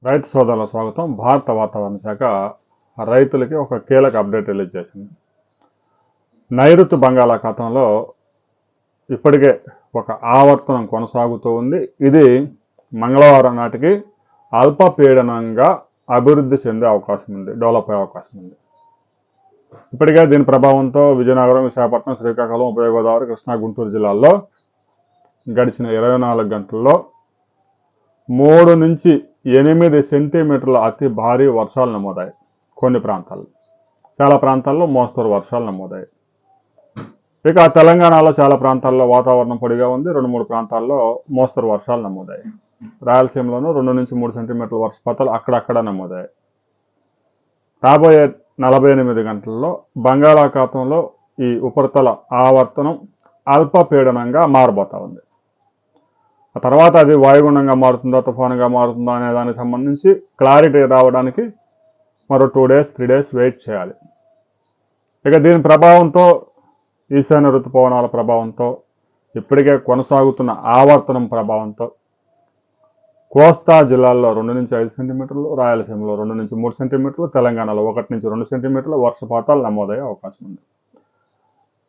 రైతు సోదరుల స్వాగతం. భారత వాతావరణ శాఖ రైతులకి ఒక కీలక అప్డేట్ రిలీజ్ చేసింది. నైరుతి బంగాళాఖాతంలో ఇప్పటికే ఒక ఆవర్తనం కొనసాగుతూ ఉంది. ఇది మంగళవారం నాటికి అల్పపీడనంగా అభివృద్ధి చెందే అవకాశం ఉంది, డెవలప్ అయ్యే అవకాశం ఉంది. ఇప్పటికే దీని ప్రభావంతో విజయనగరం, విశాఖపట్నం, శ్రీకాకుళం, ఉభయ గోదావరి, కృష్ణా, గుంటూరు జిల్లాల్లో గడిచిన 24 గంటల్లో 3 నుంచి 8 సెంటీమీటర్ల అతి భారీ వర్షాలు నమోదాయి. కొన్ని ప్రాంతాల్లో, చాలా ప్రాంతాల్లో మోస్తరు వర్షాలు నమోదాయి. ఇక తెలంగాణలో చాలా ప్రాంతాల్లో వాతావరణం పొడిగా ఉంది. 2-3 ప్రాంతాల్లో మోస్తరు వర్షాలు నమోదాయి. రాయలసీమలోనూ 2 నుంచి 3 సెంటీమీటర్ల వర్షపాతాలు అక్కడక్కడ నమోదాయి. రాబోయే 48 గంటల్లో బంగాళాఖాతంలో ఈ ఉపరితల ఆవర్తనం అల్పపీడనంగా మారబోతా ఉంది. ఆ తర్వాత అది వాయుగుండంగా మారుతుందా, తుఫానుగా మారుతుందా అనే దానికి సంబంధించి క్లారిటీ రావడానికి మరో 2 డేస్ 3 డేస్ వెయిట్ చేయాలి. ఇక దీని ప్రభావంతో, ఈశాన్య ఋతుపవనాల ప్రభావంతో, ఇప్పటికే కొనసాగుతున్న ఆవర్తనం ప్రభావంతో కోస్తా జిల్లాల్లో 2 నుంచి 5 సెంటీమీటర్లు, రాయలసీమలో 2 నుంచి 3 సెంటీమీటర్లు, తెలంగాణలో 1 నుంచి 2 సెంటీమీటర్లు వర్షపాతాలు నమోదయ్యే అవకాశం ఉంది.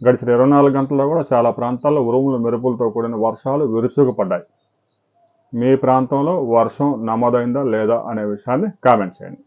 గడిచిన 24 గంటల్లో కూడా చాలా ప్రాంతాల్లో ఉరుములు మెరుపులతో కూడిన వర్షాలు విరుచుకుపడ్డాయి. మీ ప్రాంతంలో వర్షం నమోదైందా లేదా అనే విషయాన్ని కామెంట్ చేయండి.